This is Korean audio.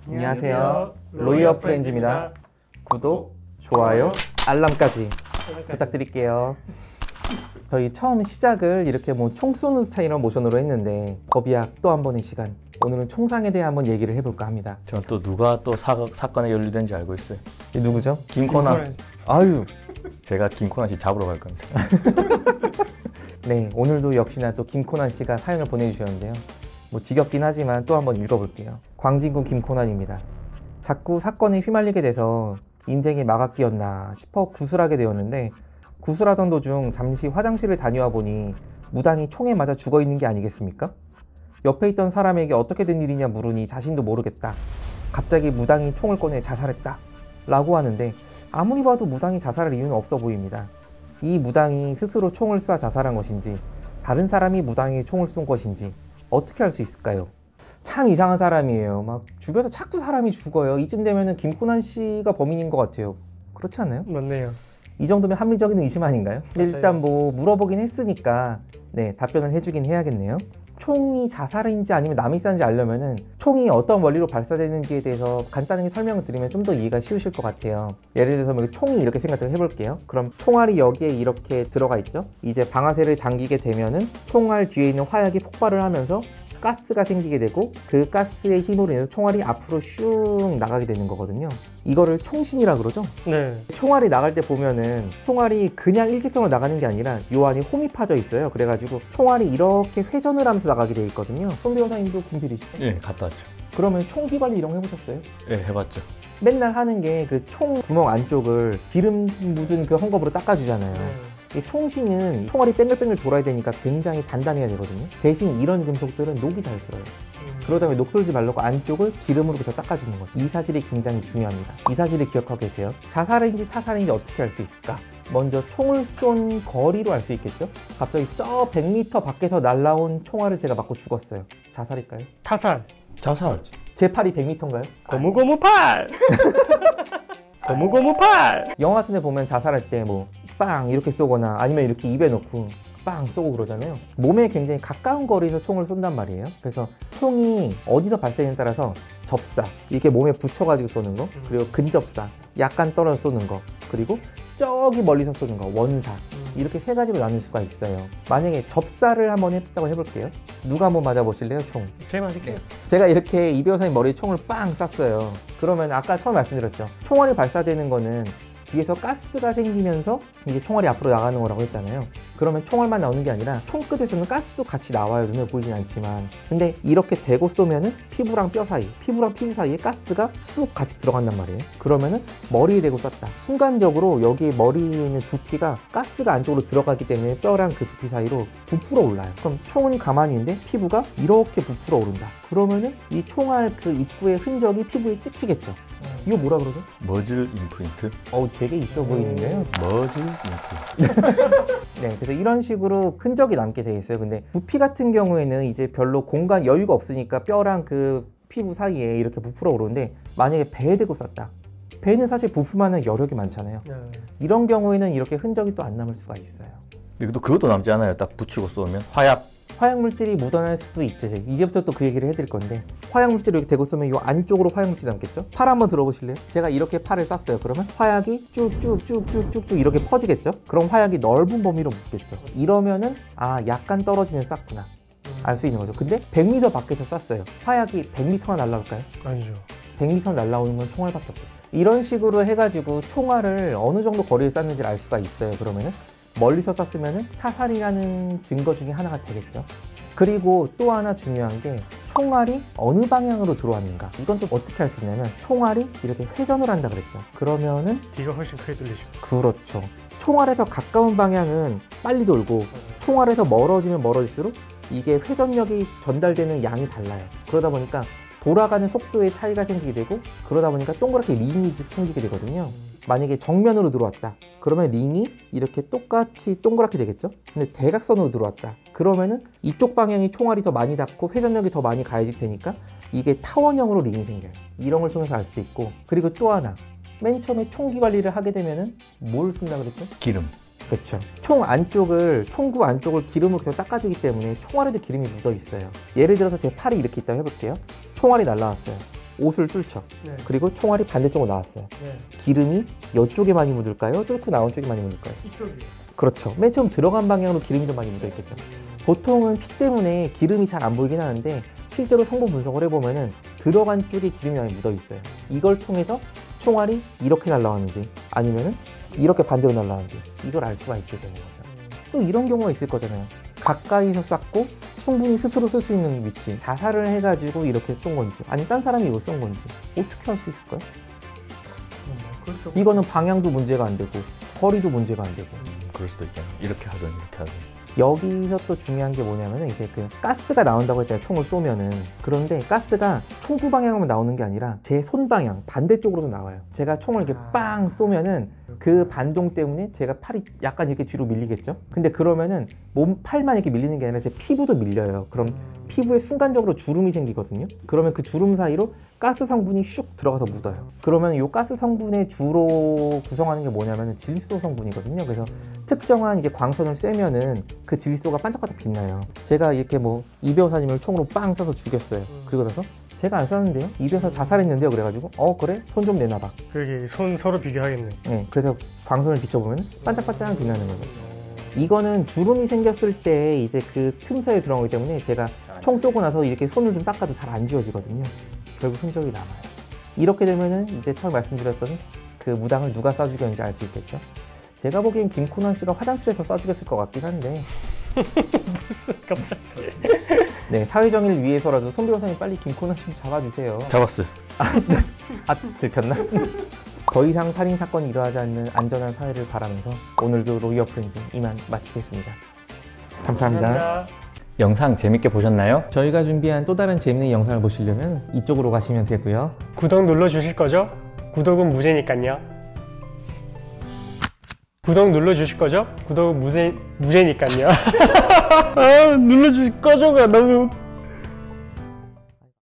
안녕하세요. 로이어 프렌즈입니다. 구독, 좋아요, 알람까지 부탁드릴게요. 저희 처음 시작을 이렇게 총 쏘는 스타일의 모션으로 했는데 법이야 또 한 번의 시간. 오늘은 총상에 대해 한번 얘기를 해볼까 합니다. 저는 또 누가 또 사건에 연루된지 알고 있어요. 누구죠? 김코난. 아유, 제가 김코난 씨 잡으러 갈 겁니다. 네, 오늘도 역시나 또 김코난 씨가 사연을 보내주셨는데요. 지겹긴 하지만 또 한번 읽어볼게요. 광진구 김코난입니다. 자꾸 사건에 휘말리게 돼서 인생에 막아 끼었나 싶어 구슬하게 되었는데, 구슬하던 도중 잠시 화장실을 다녀와 보니 무당이 총에 맞아 죽어 있는 게 아니겠습니까? 옆에 있던 사람에게 어떻게 된 일이냐 물으니 자신도 모르겠다. 갑자기 무당이 총을 꺼내 자살했다 라고 하는데, 아무리 봐도 무당이 자살할 이유는 없어 보입니다. 이 무당이 스스로 총을 쏴 자살한 것인지, 다른 사람이 무당에게 총을 쏜 것인지 어떻게 알 수 있을까요? 참 이상한 사람이에요. 막 주변에서 자꾸 사람이 죽어요. 이쯤 되면은 김코난 씨가 범인인 것 같아요. 그렇지 않나요? 맞네요. 이 정도면 합리적인 의심 아닌가요? 맞아요. 일단 물어보긴 했으니까 답변을 해주긴 해야겠네요. 총이 자살인지 아니면 남이 쐈는지 알려면은 총이 어떤 원리로 발사되는지에 대해서 간단하게 설명을 드리면 좀 더 이해가 쉬우실 것 같아요. 예를 들어서 총이 이렇게 생각을 해볼게요. 그럼 총알이 여기에 이렇게 들어가 있죠. 이제 방아쇠를 당기게 되면은 총알 뒤에 있는 화약이 폭발을 하면서 가스가 생기게 되고, 그 가스의 힘으로 인해서 총알이 앞으로 슉 나가게 되는 거거든요. 이거를 총신이라 그러죠. 네. 총알이 나갈 때 보면은 총알이 그냥 일직선으로 나가는 게 아니라 요 안에 홈이 파져 있어요. 그래가지고 총알이 이렇게 회전을 하면서 나가게 돼 있거든요. 손 변호사님도 군필이시죠? 예, 갔다 왔죠. 그러면 총기 관리 이런 거 해보셨어요? 예, 해봤죠. 맨날 하는 게 그 총 구멍 안쪽을 기름 묻은 그 헝겊으로 닦아주잖아요. 이 총신은 총알이 뺑글뺑글 돌아야 되니까 굉장히 단단해야 되거든요. 대신 이런 금속들은 녹이 잘 들어요. 그러다 보면 녹 쏠지 말라고 안쪽을 기름으로 계속 닦아주는 거죠. 이 사실이 굉장히 중요합니다. 이 사실을 기억하고 계세요. 자살인지 타살인지 어떻게 알 수 있을까? 먼저 총을 쏜 거리로 알 수 있겠죠? 갑자기 저 100m 밖에서 날라온 총알을 제가 맞고 죽었어요. 자살일까요? 타살. 자살. 제 팔이 100m인가요? 고무고무팔. 고무고무팔. 영화 같은 데 보면 자살할 때 빵 이렇게 쏘거나 아니면 이렇게 입에 넣고 빵 쏘고 그러잖아요. 몸에 굉장히 가까운 거리에서 총을 쏜단 말이에요. 그래서 총이 어디서 발사되냐에 따라서 접사, 이렇게 몸에 붙여가지고 쏘는 거, 그리고 근접사, 약간 떨어져 쏘는 거, 그리고 저기 멀리서 쏘는 거, 원사, 이렇게 세 가지로 나눌 수가 있어요. 만약에 접사를 한번 했다고 해볼게요. 누가 한번 맞아보실래요? 총. 제가 맞을게요. 제가 이렇게 이 변호사님 머리에 총을 빵 쐈어요. 그러면 아까 처음 말씀드렸죠. 총알이 발사되는 거는 뒤에서 가스가 생기면서 이제 총알이 앞으로 나가는 거라고 했잖아요. 그러면 총알만 나오는 게 아니라 총 끝에서는 가스도 같이 나와요. 눈에 보이진 않지만. 근데 이렇게 대고 쏘면은 피부랑 뼈 사이, 피부랑 피부 사이에 가스가 쑥 같이 들어간단 말이에요. 그러면은 머리에 대고 쐈다. 순간적으로 여기 머리에 있는 두피가 가스가 안쪽으로 들어가기 때문에 뼈랑 그 두피 사이로 부풀어 올라요. 그럼 총은 가만히 있는데 피부가 이렇게 부풀어 오른다. 그러면은 이 총알 그 입구의 흔적이 피부에 찍히겠죠. 이거 뭐라 그러죠? 머즐 임프린트? 되게 있어 보이는데요. 머즐 임프린트. 네, 그래서 이런 식으로 흔적이 남게 돼 있어요. 근데 두피 같은 경우에는 이제 별로 공간 여유가 없으니까 뼈랑 그 피부 사이에 이렇게 부풀어 오르는데, 만약에 배에 대고 쐈다. 배는 사실 부풀만한 여력이 많잖아요. 이런 경우에는 이렇게 흔적이 또 안 남을 수가 있어요. 그것도 남지 않아요. 딱 붙이고 쏘면 화약물질이 묻어날 수도 있죠. 이제부터 또 그 얘기를 해드릴 건데, 화약물질을 이렇게 대고 쏘면 이 안쪽으로 화약물질이 남겠죠? 팔 한번 들어보실래요? 제가 이렇게 팔을 쐈어요. 그러면 화약이 쭉쭉쭉쭉쭉쭉 이렇게 퍼지겠죠? 그럼 화약이 넓은 범위로 묻겠죠. 이러면은 약간 떨어지는 쐈구나 알 수 있는 거죠. 근데 100m 밖에서 쐈어요. 화약이 100m나 날라올까요? 아니죠. 100m 날라오는 건 총알밖에 없겠죠. 이런 식으로 해가지고 총알을 어느 정도 거리에 쐈는지를 알 수가 있어요. 그러면은 멀리서 쐈으면 타살이라는 증거 중에 하나가 되겠죠. 그리고 또 하나 중요한 게 총알이 어느 방향으로 들어왔는가. 이건 또 어떻게 할 수 있냐면, 총알이 이렇게 회전을 한다 그랬죠. 그러면은 뒤가 훨씬 크게 들리죠. 그렇죠. 총알에서 가까운 방향은 빨리 돌고, 총알에서 멀어지면 멀어질수록 이게 회전력이 전달되는 양이 달라요. 그러다 보니까 돌아가는 속도에 차이가 생기게 되고, 그러다 보니까 동그랗게 링이 생기게 되거든요. 만약에 정면으로 들어왔다. 그러면 링이 이렇게 똑같이 동그랗게 되겠죠. 근데 대각선으로 들어왔다. 그러면은 이쪽 방향이 총알이 더 많이 닿고 회전력이 더 많이 가해질 테니까 이게 타원형으로 링이 생겨요. 이런 걸 통해서 알 수도 있고, 그리고 또 하나, 맨 처음에 총기 관리를 하게 되면은 뭘 쓴다 그랬죠? 기름. 그렇죠. 총구 안쪽을 기름으로 계속 닦아주기 때문에 총알에도 기름이 묻어 있어요. 예를 들어서 제 팔이 이렇게 있다고 해볼게요. 총알이 날라왔어요. 옷을 뚫죠. 네. 그리고 총알이 반대쪽으로 나왔어요. 네. 기름이 이쪽에 많이 묻을까요? 뚫고 나온 쪽에 많이 묻을까요? 이쪽이요. 그렇죠. 맨 처음 들어간 방향으로 기름이 더 많이 묻어 있겠죠. 보통은 피 때문에 기름이 잘 안 보이긴 하는데 실제로 성분 분석을 해보면은 들어간 쪽에 기름이 많이 묻어 있어요. 이걸 통해서 총알이 이렇게 날아왔는지 아니면은 이렇게 반대로 날아왔는지 이걸 알 수가 있게 되는 거죠. 또 이런 경우가 있을 거잖아요. 가까이서 쐈고 충분히 스스로 쓸 수 있는 위치, 자살을 해가지고 이렇게 쏜 건지 아니 딴 사람이 이걸 쏜 건지 어떻게 할 수 있을까요? 그렇죠. 이거는 방향도 문제가 안 되고 거리도 문제가 안 되고 그럴 수도 있잖아. 이렇게 하든 이렇게 하든. 여기서 또 중요한 게 뭐냐면은 이제 그 가스가 나온다고 했잖아요. 총을 쏘면은. 그런데 가스가 총구 방향으로만 나오는 게 아니라 제 손 방향 반대쪽으로도 나와요. 제가 총을 이렇게 빵 쏘면은 그 반동 때문에 제가 팔이 약간 이렇게 뒤로 밀리겠죠. 근데 그러면은 팔만 이렇게 밀리는 게 아니라 제 피부도 밀려요. 그럼 피부에 순간적으로 주름이 생기거든요. 그러면 그 주름 사이로 가스 성분이 슉 들어가서 묻어요. 그러면 이 가스 성분의 주로 구성하는 게 뭐냐면은 질소 성분이거든요. 그래서 특정한 이제 광선을 쐬면은 그 질소가 반짝반짝 빛나요. 제가 이렇게 뭐 이배우사님을 총으로 빵 쏴서 죽였어요. 그리고 나서 제가 안 쐈는데요? 이배우사 자살했는데요? 그래가지고 그래? 손 좀 내놔봐. 그러게 손 서로 비교하겠네. 네, 그래서 광선을 비춰보면 반짝반짝 빛나는 거죠. 이거는 주름이 생겼을 때 이제 그 틈 사이에 들어간 거기 때문에 제가 총 쏘고 나서 이렇게 손을 좀 닦아도 잘 안 지워지거든요. 결국 흔적이 남아요. 이렇게 되면은 이제 처음 말씀드렸던 그 무당을 누가 쏴 죽였는지 알 수 있겠죠. 제가 보기엔 김코난 씨가 화장실에서 쏴 죽였을 것 같긴 한데 무슨 갑자기. 네, 사회정의를 위해서라도 손 변호사님 빨리 김코난 씨 좀 잡아주세요. 잡았어요. 들켰나? 더 이상 살인 사건이 일어나지 않는 안전한 사회를 바라면서 오늘도 로이어 프렌즈 이만 마치겠습니다. 감사합니다. 감사합니다. 영상 재밌게 보셨나요? 저희가 준비한 또 다른 재밌는 영상을 보시려면 이쪽으로 가시면 되고요. 구독 눌러주실 거죠? 구독은 무제니까요. 구독 눌러주실 거죠? 구독은 무제니까요. 눌러주실 거죠가 너무